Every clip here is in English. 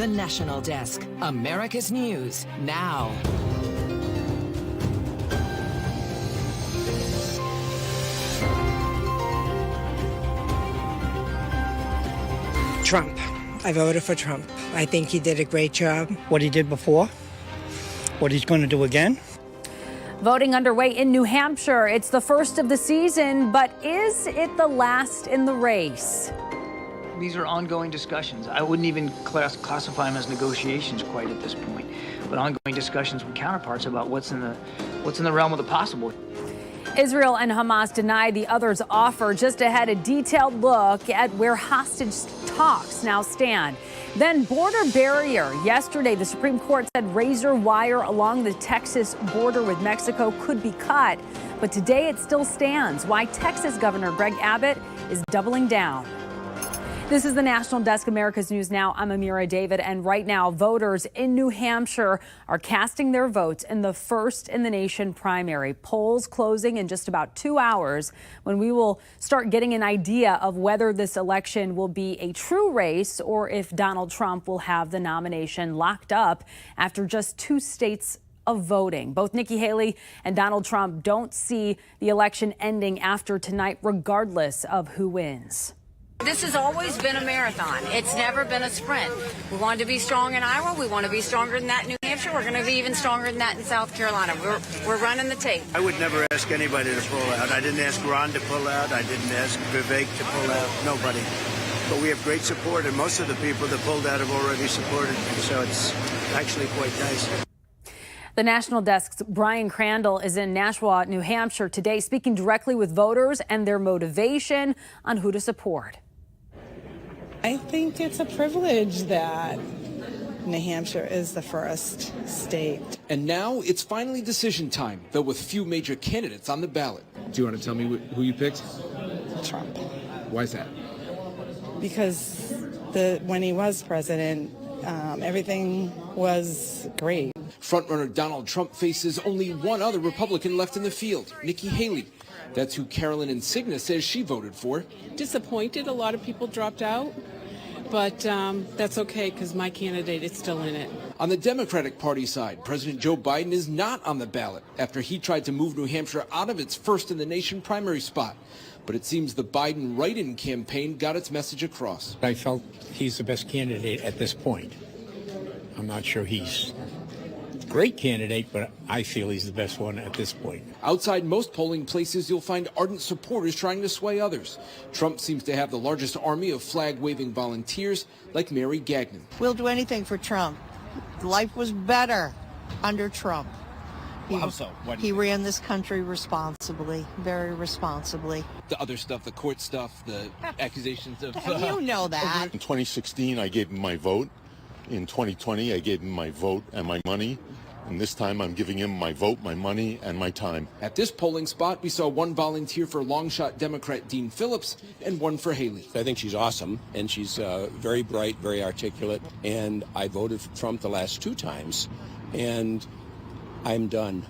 The National Desk, America's News, now. Trump. I voted for Trump. I think he did a great job. What he did before, what he's going to do again. Voting underway in New Hampshire. It's the first of the season, but is it the last in the race? These are ongoing discussions. I wouldn't even classify them as negotiations quite at this point, but ongoing discussions with counterparts about what's in the realm of the possible. Israel and Hamas deny the other's offer. Just ahead, a detailed look at where hostage talks now stand. Then border barrier. Yesterday, the Supreme Court said razor wire along the Texas border with Mexico could be cut. But today it still stands. Why Texas Governor Greg Abbott is doubling down. This is the National Desk, America's News Now. I'm Amira David, and right now, voters in New Hampshire are casting their votes in the first in the nation primary. Polls closing in just about 2 hours, when we will start getting an idea of whether this election will be a true race or if Donald Trump will have the nomination locked up after just 2 states of voting. Both Nikki Haley and Donald Trump don't see the election ending after tonight, regardless of who wins. This has always been a marathon. It's never been a sprint. We wanted to be strong in Iowa. We want to be stronger than that in New Hampshire. We're going to be even stronger than that in South Carolina. We're running the tape. I would never ask anybody to pull out. I didn't ask Ron to pull out. I didn't ask Vivek to pull out. Nobody. But we have great support, and most of the people that pulled out have already supported me, so it's actually quite nice. The National Desk's Brian Crandall is in Nashua, New Hampshire today, speaking directly with voters and their motivation on who to support. I think it's a privilege that New Hampshire is the first state. And now it's finally decision time, though with few major candidates on the ballot. Do you want to tell me who you picked? Trump. Why is that? Because when he was president, everything was great. Frontrunner Donald Trump faces only one other Republican left in the field, Nikki Haley. That's who Carolyn Insignia says she voted for. Disappointed, a lot of people dropped out, but that's okay because my candidate is still in it. On the Democratic Party side, President Joe Biden is not on the ballot after he tried to move New Hampshire out of its first in the nation primary spot. But it seems the Biden write-in campaign got its message across. I felt he's the best candidate at this point. I'm not sure he's a great candidate, but I feel he's the best one at this point. Outside most polling places, you'll find ardent supporters trying to sway others. Trump seems to have the largest army of flag-waving volunteers, like Mary Gagnon. We'll do anything for Trump. Life was better under Trump. How so? He ran this country responsibly, very responsibly. The other stuff, the court stuff, the accusations of... You know that. In 2016, I gave him my vote. In 2020, I gave him my vote and my money. And this time, I'm giving him my vote, my money, and my time. At this polling spot, we saw one volunteer for long-shot Democrat Dean Phillips and one for Haley. I think she's awesome, and she's very bright, very articulate. And I voted for Trump the last 2 times, and I'm done.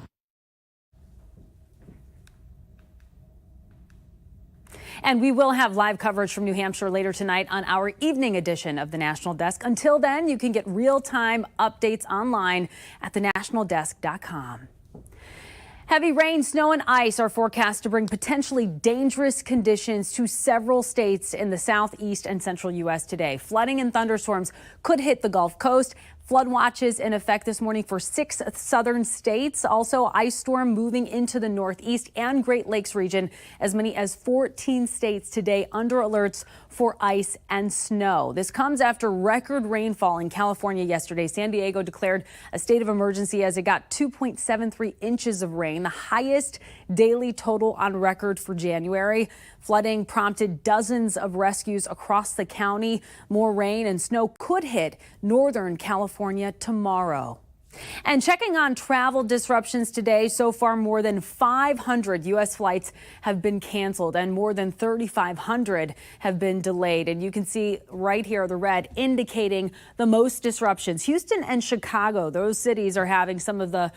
And we will have live coverage from New Hampshire later tonight on our evening edition of the National Desk. Until then, you can get real-time updates online at thenationaldesk.com. Heavy rain, snow, and ice are forecast to bring potentially dangerous conditions to several states in the southeast and central U.S. today. Flooding and thunderstorms could hit the Gulf Coast. Flood watches in effect this morning for 6 southern states. Also, ice storm moving into the northeast and Great Lakes region. As many as 14 states today under alerts for ice and snow. This comes after record rainfall in California yesterday. San Diego declared a state of emergency as it got 2.73 inches of rain, the highest daily total on record for January. Flooding prompted dozens of rescues across the county. More rain and snow could hit northern California tomorrow. And checking on travel disruptions today, so far more than 500 U.S. flights have been canceled and more than 3,500 have been delayed. And you can see right here the red indicating the most disruptions. Houston and Chicago, those cities are having some of the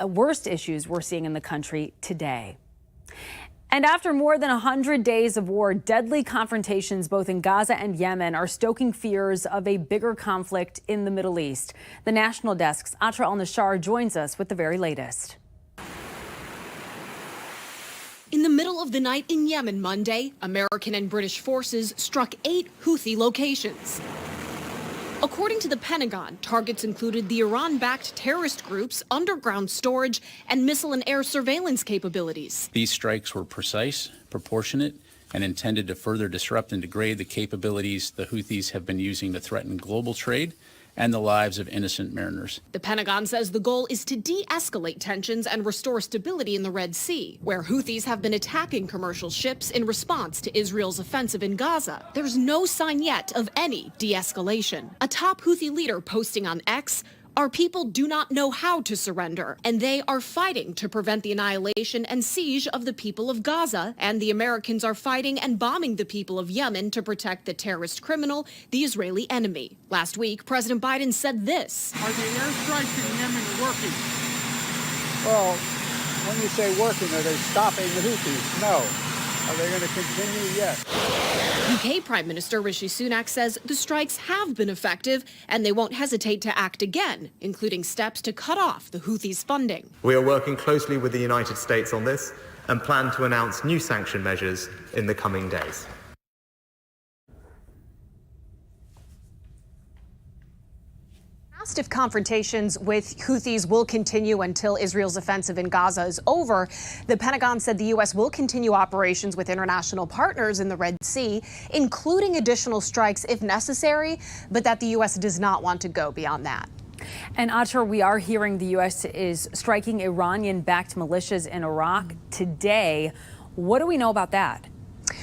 worst issues we're seeing in the country today. And after more than 100 days of war, deadly confrontations both in Gaza and Yemen are stoking fears of a bigger conflict in the Middle East. The National Desk's Atra al-Nashar joins us with the very latest. In the middle of the night in Yemen Monday, American and British forces struck 8 Houthi locations. According to the Pentagon, targets included the Iran-backed terrorist group's underground storage and missile and air surveillance capabilities. These strikes were precise, proportionate, and intended to further disrupt and degrade the capabilities the Houthis have been using to threaten global trade and the lives of innocent mariners. The Pentagon says the goal is to de-escalate tensions and restore stability in the Red Sea, where Houthis have been attacking commercial ships in response to Israel's offensive in Gaza. There's no sign yet of any de-escalation. A top Houthi leader posting on X, "Our people do not know how to surrender, and they are fighting to prevent the annihilation and siege of the people of Gaza, and the Americans are fighting and bombing the people of Yemen to protect the terrorist criminal, the Israeli enemy." Last week, President Biden said this. Are the airstrikes in Yemen working? Well, when you say working, are they stopping the Houthis? No. Are they going to continue? Yes. UK Prime Minister Rishi Sunak says the strikes have been effective and they won't hesitate to act again, including steps to cut off the Houthis' funding. We are working closely with the United States on this and plan to announce new sanction measures in the coming days. Asked if confrontations with Houthis will continue until Israel's offensive in Gaza is over, the Pentagon said the U.S. will continue operations with international partners in the Red Sea, including additional strikes if necessary, but that the U.S. does not want to go beyond that. And Atra, we are hearing the U.S. is striking Iranian-backed militias in Iraq today. What do we know about that?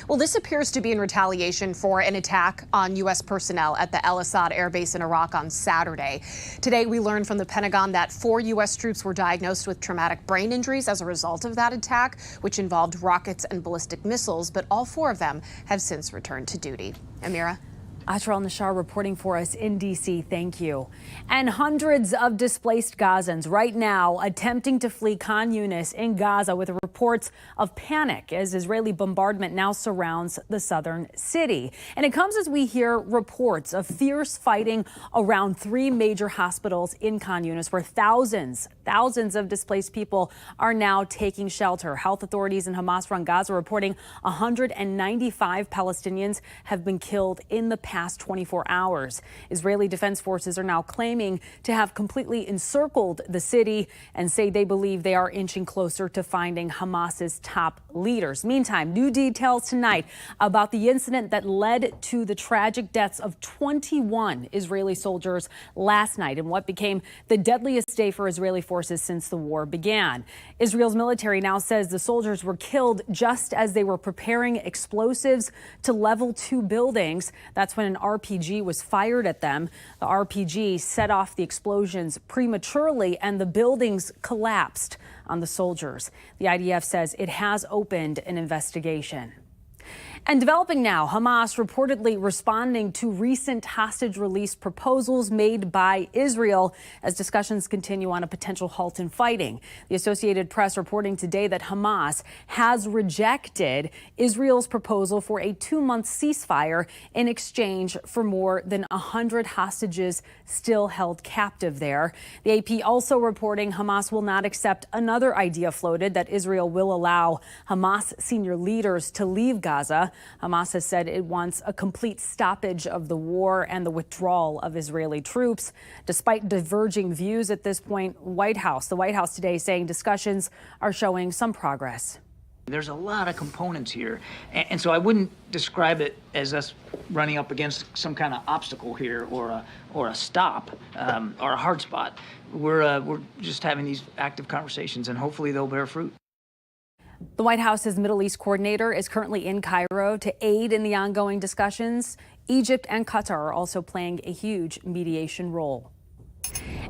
Well, this appears to be in retaliation for an attack on U.S. personnel at the El Asad Air Base in Iraq on Saturday. Today, we learned from the Pentagon that 4 U.S. troops were diagnosed with traumatic brain injuries as a result of that attack, which involved rockets and ballistic missiles, but all 4 of them have since returned to duty. Amira? Atra al-Nashar reporting for us in D.C. Thank you. And hundreds of displaced Gazans right now attempting to flee Khan Yunis in Gaza with reports of panic as Israeli bombardment now surrounds the southern city. And it comes as we hear reports of fierce fighting around 3 major hospitals in Khan Yunis where thousands of displaced people are now taking shelter. Health authorities in Hamas-run Gaza reporting 195 Palestinians have been killed in the past 24 hours. Israeli defense forces are now claiming to have completely encircled the city and say they believe they are inching closer to finding Hamas's top leaders. Meantime, new details tonight about the incident that led to the tragic deaths of 21 Israeli soldiers last night in what became the deadliest day for Israeli forces since the war began. Israel's military now says the soldiers were killed just as they were preparing explosives to level 2 buildings. That's when an RPG was fired at them. The RPG set off the explosions prematurely and the buildings collapsed on the soldiers. The IDF says it has opened an investigation. And developing now, Hamas reportedly responding to recent hostage release proposals made by Israel as discussions continue on a potential halt in fighting. The Associated Press reporting today that Hamas has rejected Israel's proposal for a 2-month ceasefire in exchange for more than 100 hostages still held captive there. The AP also reporting Hamas will not accept another idea floated that Israel will allow Hamas senior leaders to leave Gaza. Hamas has said it wants a complete stoppage of the war and the withdrawal of Israeli troops. Despite diverging views at this point, the White House today saying discussions are showing some progress. There's a lot of components here, and so I wouldn't describe it as us running up against some kind of obstacle here or a stop or a hard spot. We're just having these active conversations, and hopefully they'll bear fruit. The White House's Middle East coordinator is currently in Cairo to aid in the ongoing discussions. Egypt and Qatar are also playing a huge mediation role.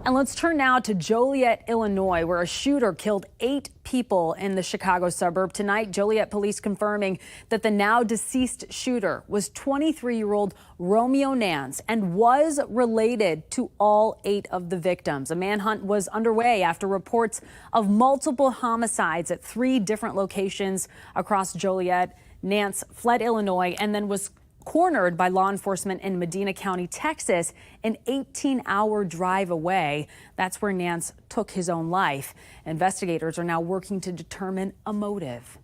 And let's turn now to Joliet, Illinois, where a shooter killed 8 people in the Chicago suburb. Tonight, Joliet police confirming that the now deceased shooter was 23-year-old Romeo Nance and was related to all 8 of the victims. A manhunt was underway after reports of multiple homicides at 3 different locations across Joliet. Nance fled Illinois and then was cornered by law enforcement in Medina County, Texas, an 18-hour drive away. That's where Nance took his own life. Investigators are now working to determine a motive.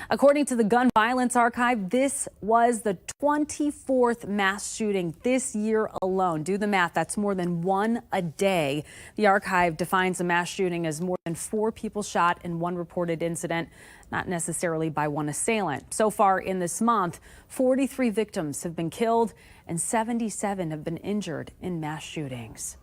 According to the Gun Violence Archive, this was the 24th mass shooting this year alone. Do the math, that's more than 1 a day. The archive defines a mass shooting as more than 4 people shot in one reported incident, not necessarily by one assailant. So far in this month, 43 victims have been killed and 77 have been injured in mass shootings.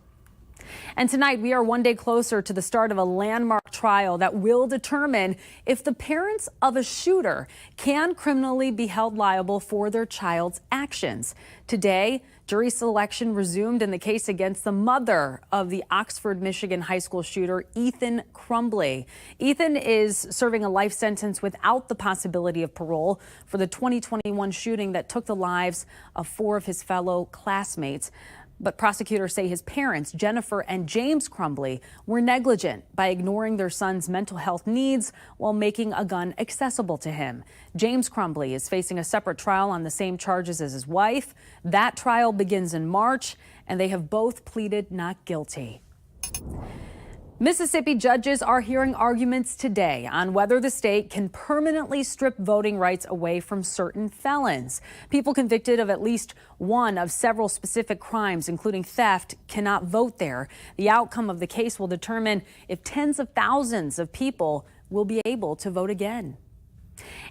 And tonight, we are one day closer to the start of a landmark trial that will determine if the parents of a shooter can criminally be held liable for their child's actions. Today, jury selection resumed in the case against the mother of the Oxford, Michigan high school shooter, Ethan Crumbley. Ethan is serving a life sentence without the possibility of parole for the 2021 shooting that took the lives of 4 of his fellow classmates. But prosecutors say his parents, Jennifer and James Crumbley, were negligent by ignoring their son's mental health needs while making a gun accessible to him. James Crumbley is facing a separate trial on the same charges as his wife. That trial begins in March, and they have both pleaded not guilty. Mississippi judges are hearing arguments today on whether the state can permanently strip voting rights away from certain felons. People convicted of at least one of several specific crimes, including theft, cannot vote there. The outcome of the case will determine if tens of thousands of people will be able to vote again.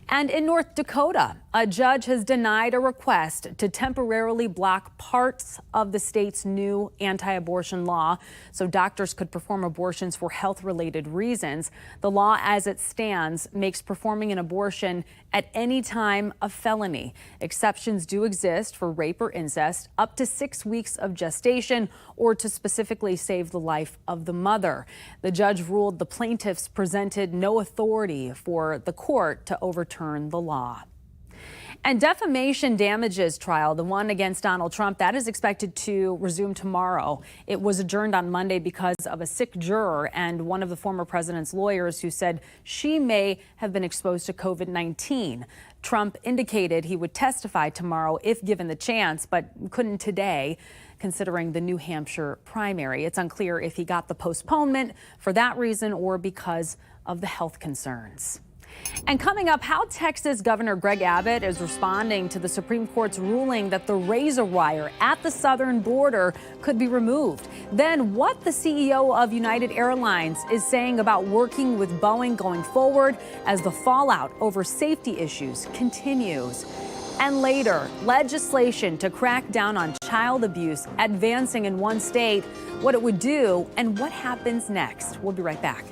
And in North Dakota, a judge has denied a request to temporarily block parts of the state's new anti-abortion law so doctors could perform abortions for health-related reasons. The law as it stands makes performing an abortion at any time a felony. Exceptions do exist for rape or incest, up to 6 weeks of gestation, or to specifically save the life of the mother. The judge ruled the plaintiffs presented no authority for the court to overturn the law. And defamation damages trial, the one against Donald Trump, that is expected to resume tomorrow. It was adjourned on Monday because of a sick juror and one of the former president's lawyers who said she may have been exposed to COVID-19. Trump indicated he would testify tomorrow if given the chance, but couldn't today, considering the New Hampshire primary. It's unclear if he got the postponement for that reason or because of the health concerns. And coming up, how Texas Governor Greg Abbott is responding to the Supreme Court's ruling that the razor wire at the southern border could be removed. Then what the CEO of United Airlines is saying about working with Boeing going forward as the fallout over safety issues continues. And later, legislation to crack down on child abuse advancing in one state, what it would do and what happens next. We'll be right back.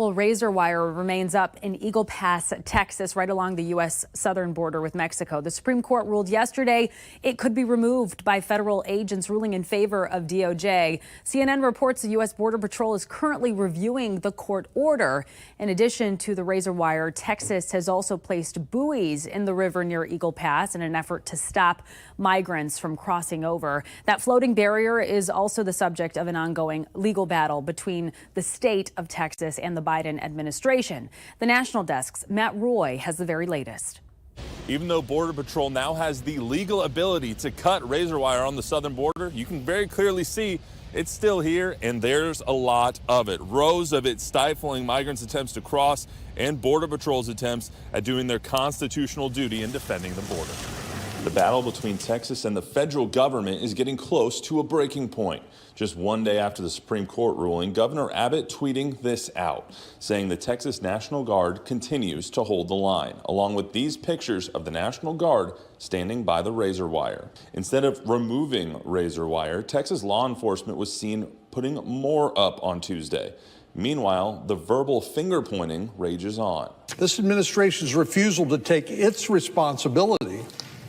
Well, razor wire remains up in Eagle Pass, Texas, right along the U.S. southern border with Mexico. The Supreme Court ruled yesterday it could be removed by federal agents, ruling in favor of DOJ. CNN reports the U.S. Border Patrol is currently reviewing the court order. In addition to the razor wire, Texas has also placed buoys in the river near Eagle Pass in an effort to stop migrants from crossing over. That floating barrier is also the subject of an ongoing legal battle between the state of Texas and the Biden administration. The National Desk's Matt Roy has the very latest. Even though Border Patrol now has the legal ability to cut razor wire on the southern border, you can very clearly see it's still here, and there's a lot of it. Rows of it stifling migrants' attempts to cross and Border Patrol's attempts at doing their constitutional duty in defending the border. The battle between Texas and the federal government is getting close to a breaking point. Just one day after the Supreme Court ruling, Governor Abbott tweeting this out, saying the Texas National Guard continues to hold the line, along with these pictures of the National Guard standing by the razor wire. Instead of removing razor wire, Texas law enforcement was seen putting more up on Tuesday. Meanwhile, the verbal finger-pointing rages on. This administration's refusal to take its responsibility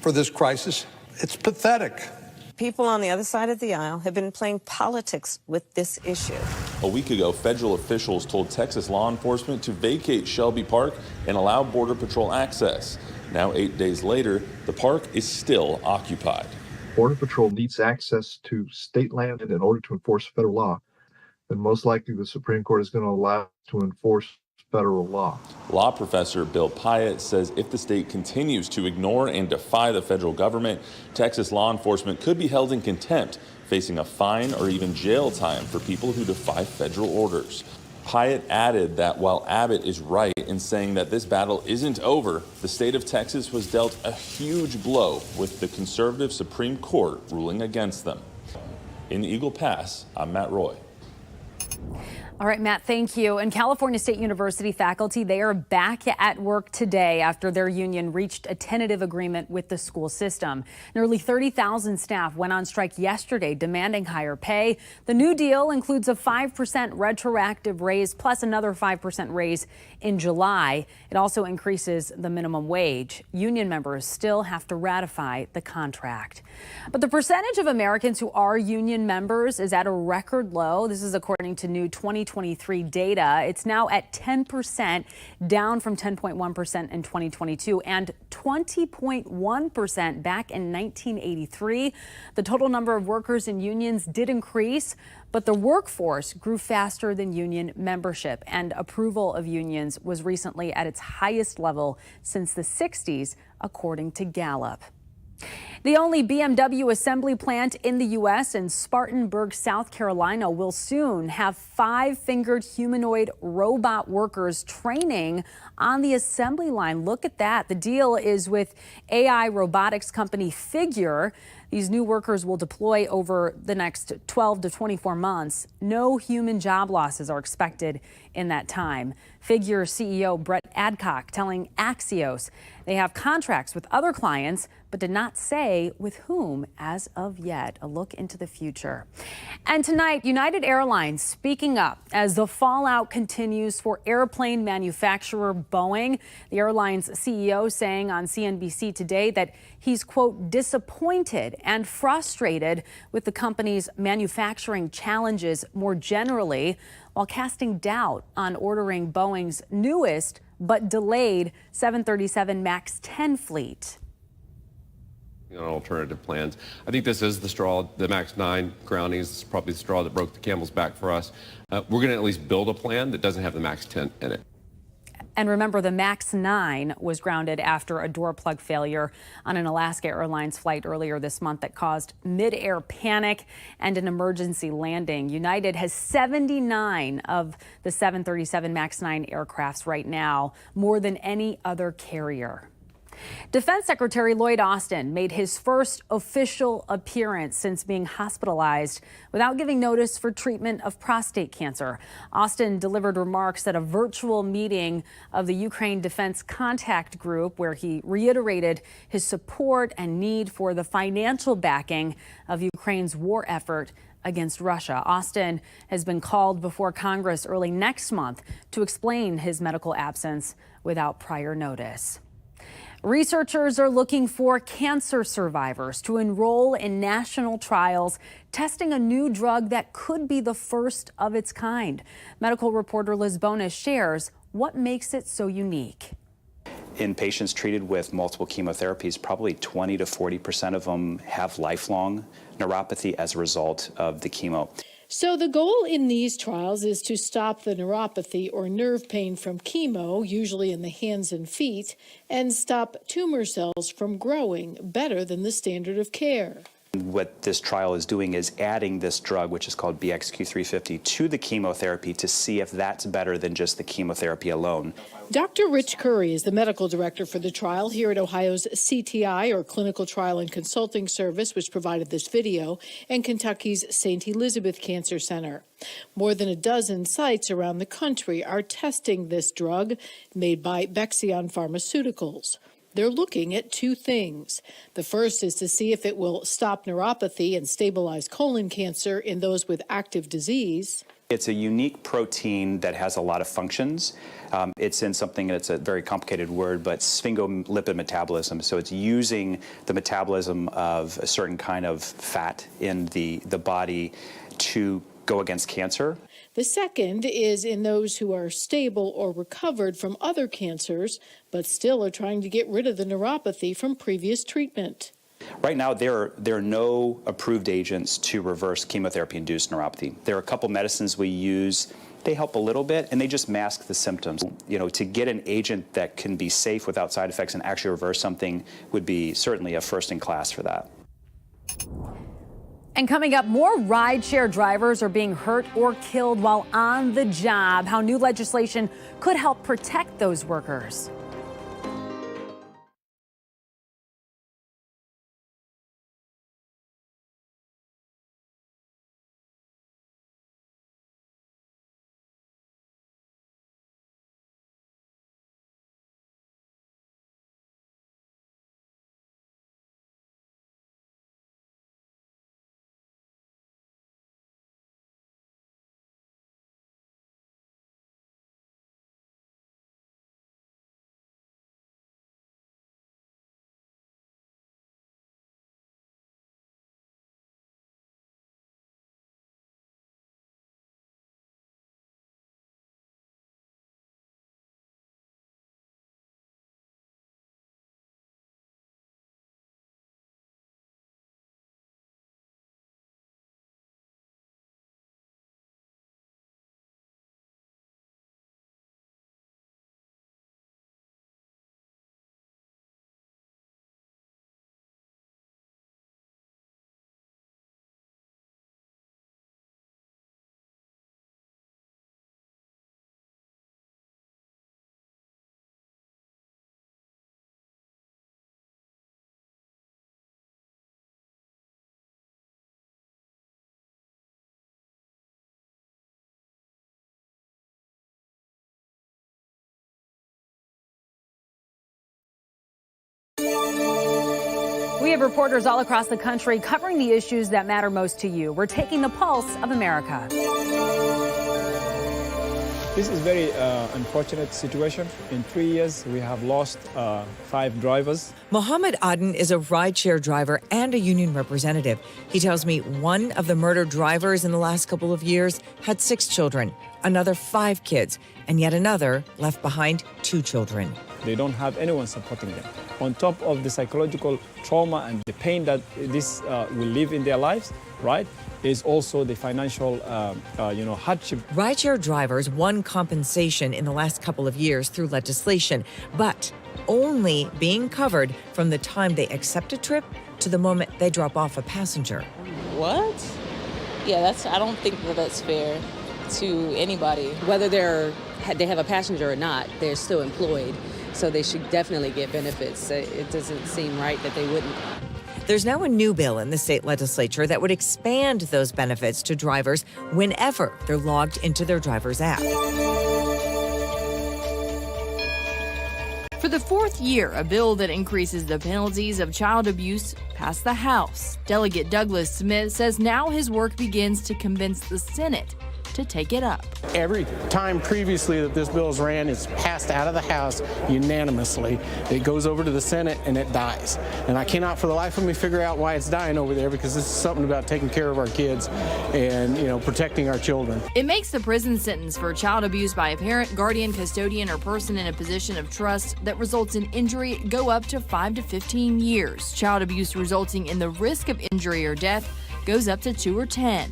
for this crisis, it's pathetic. People on the other side of the aisle have been playing politics with this issue. A week ago, federal officials told Texas law enforcement to vacate Shelby Park and allow Border Patrol access. Now, 8 days later, the park is still occupied. Border Patrol needs access to state land in order to enforce federal law. And most likely the Supreme Court is going to allow to enforce federal law. Law professor Bill Pyatt says if the state continues to ignore and defy the federal government, Texas law enforcement could be held in contempt, facing a fine or even jail time for people who defy federal orders. Pyatt added that while Abbott is right in saying that this battle isn't over, the state of Texas was dealt a huge blow with the conservative Supreme Court ruling against them. In Eagle Pass, I'm Matt Roy. All right, Matt, thank you. And California State University faculty, they are back at work today after their union reached a tentative agreement with the school system. Nearly 30,000 staff went on strike yesterday demanding higher pay. The new deal includes a 5% retroactive raise plus another 5% raise in July. It also increases the minimum wage. Union members still have to ratify the contract. But the percentage of Americans who are union members is at a record low. This is according to new 2023 data. It's now at 10%, down from 10.1% in 2022 and 20.1% back in 1983. The total number of workers in unions did increase, but the workforce grew faster than union membership, and approval of unions was recently at its highest level since the 60s, according to Gallup. The only BMW assembly plant in the U.S. in Spartanburg, South Carolina, will soon have 5-fingered humanoid robot workers training on the assembly line. Look at that. The deal is with AI robotics company Figure. These new workers will deploy over the next 12 to 24 months. No human job losses are expected in that time. Figure CEO Brett Adcock telling Axios they have contracts with other clients, but did not say with whom as of yet. A look into the future. And tonight, United Airlines speaking up as the fallout continues for airplane manufacturer Boeing. The airline's CEO saying on CNBC today that he's, quote, disappointed and frustrated with the company's manufacturing challenges more generally, while casting doubt on ordering Boeing's newest but delayed 737 MAX 10 fleet. On alternative plans. I think this is the straw, the MAX 9 groundings. This is probably the straw that broke the camel's back for us. We're going to at least build a plan that doesn't have the MAX 10 in it. And remember, the MAX 9 was grounded after a door plug failure on an Alaska Airlines flight earlier this month that caused mid-air panic and an emergency landing. United has 79 of the 737 MAX 9 aircrafts right now, more than any other carrier. Defense Secretary Lloyd Austin made his first official appearance since being hospitalized without giving notice for treatment of prostate cancer. Austin delivered remarks at a virtual meeting of the Ukraine Defense Contact Group, where he reiterated his support and need for the financial backing of Ukraine's war effort against Russia. Austin has been called before Congress early next month to explain his medical absence without prior notice. Researchers are looking for cancer survivors to enroll in national trials testing a new drug that could be the first of its kind. Medical reporter Liz Bonis shares what makes it so unique. In patients treated with multiple chemotherapies, probably 20 to 40% of them have lifelong neuropathy as a result of the chemo. So the goal in these trials is to stop the neuropathy or nerve pain from chemo, usually in the hands and feet, and stop tumor cells from growing better than the standard of care. What this trial is doing is adding this drug, which is called BXQ350, to the chemotherapy to see if that's better than just the chemotherapy alone. Dr. Rich Curry is the medical director for the trial here at Ohio's CTI, or Clinical Trial and Consulting Service, which provided this video, and Kentucky's St. Elizabeth Cancer Center. More than a dozen sites around the country are testing this drug made by Bexion Pharmaceuticals. They're looking at two things. The first is to see if it will stop neuropathy and stabilize colon cancer in those with active disease. It's a unique protein that has a lot of functions. It's in something that's a very complicated word, but sphingolipid metabolism. So it's using the metabolism of a certain kind of fat in the body to go against cancer. The second is in those who are stable or recovered from other cancers, but still are trying to get rid of the neuropathy from previous treatment. Right now, there are no approved agents to reverse chemotherapy-induced neuropathy. There are a couple medicines we use. They help a little bit, and they just mask the symptoms. You know, to get an agent that can be safe without side effects and actually reverse something would be certainly a first in class for that. And coming up, more rideshare drivers are being hurt or killed while on the job. How new legislation could help protect those workers. We have reporters all across the country covering the issues that matter most to you. We're taking the pulse of America. This is a very unfortunate situation. In 3 years, we have lost 5 drivers. Mohammed Aden is a rideshare driver and a union representative. He tells me one of the murdered drivers in the last couple of years had 6 children, another 5 kids, and yet another left behind 2 children. They don't have anyone supporting them. On top of the psychological trauma and the pain that this will live in their lives, right, is also the financial, hardship. Rideshare drivers won compensation in the last couple of years through legislation, but only being covered from the time they accept a trip to the moment they drop off a passenger. What? Yeah, I don't think that's fair to anybody. Whether they have a passenger or not, they're still employed. So they should definitely get benefits. It doesn't seem right that they wouldn't. There's now a new bill in the state legislature that would expand those benefits to drivers whenever they're logged into their driver's app. For the fourth year, a bill that increases the penalties of child abuse passed the House. Delegate Douglas Smith says now his work begins to convince the Senate to take it up. Every time previously that this bill is ran, it's passed out of the House unanimously. It goes over to the Senate and it dies. And I cannot for the life of me figure out why it's dying over there, because this is something about taking care of our kids and, protecting our children. It makes the prison sentence for child abuse by a parent, guardian, custodian, or person in a position of trust that results in injury go up to 5 to 15 years. Child abuse resulting in the risk of injury or death goes up to 2 or 10.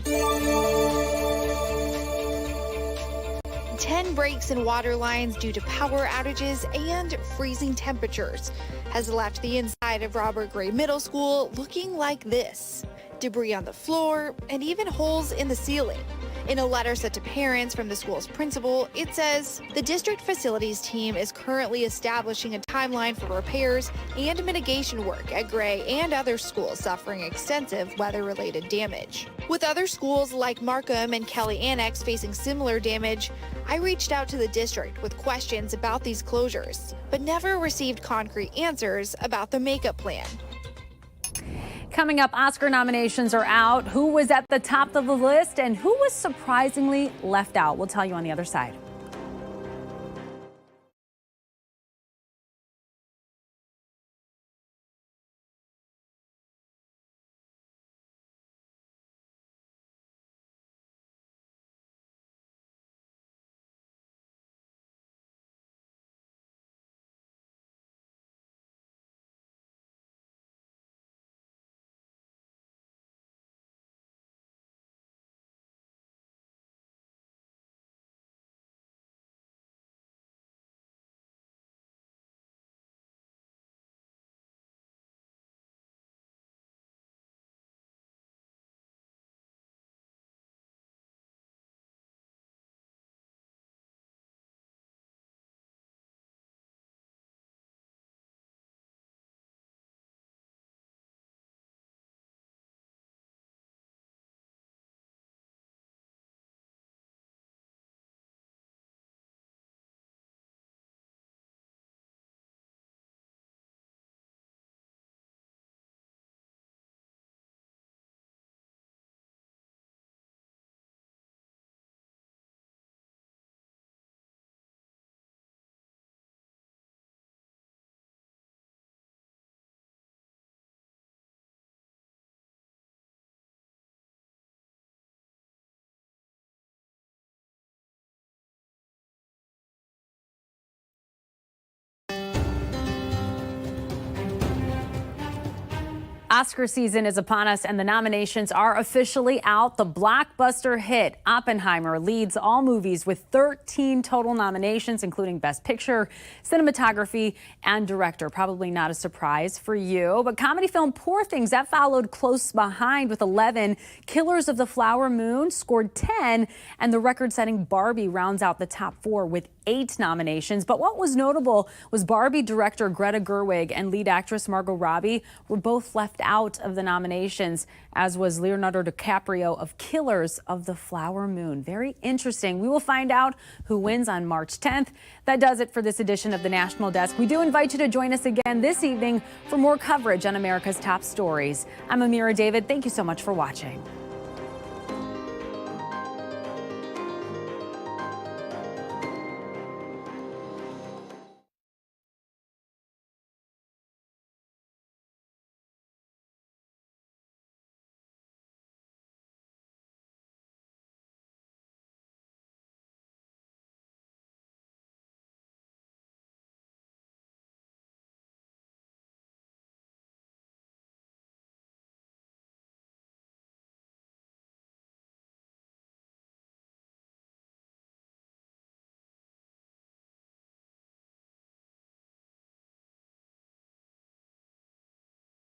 10 breaks in water lines due to power outages and freezing temperatures has left the inside of Robert Gray Middle School looking like this. Debris on the floor and even holes in the ceiling. In a letter sent to parents from the school's principal, it says, the district facilities team is currently establishing a timeline for repairs and mitigation work at Gray and other schools suffering extensive weather-related damage. With other schools like Markham and Kelly Annex facing similar damage, I reached out to the district with questions about these closures, but never received concrete answers about the makeup plan. Coming up, Oscar nominations are out. Who was at the top of the list and who was surprisingly left out? We'll tell you on the other side. Oscar season is upon us and the nominations are officially out. The blockbuster hit Oppenheimer leads all movies with 13 total nominations, including Best Picture, Cinematography, and Director. Probably not a surprise for you, but comedy film Poor Things, that followed close behind with 11. Killers of the Flower Moon scored 10, and the record-setting Barbie rounds out the top 4 with 8 nominations. But what was notable was Barbie director Greta Gerwig and lead actress Margot Robbie were both left out of the nominations, as was Leonardo DiCaprio of Killers of the Flower Moon. Very interesting. We will find out who wins on March 10th. That does it for this edition of the National Desk. We do invite you to join us again this evening for more coverage on America's top stories. I'm Amira David. Thank you so much for watching.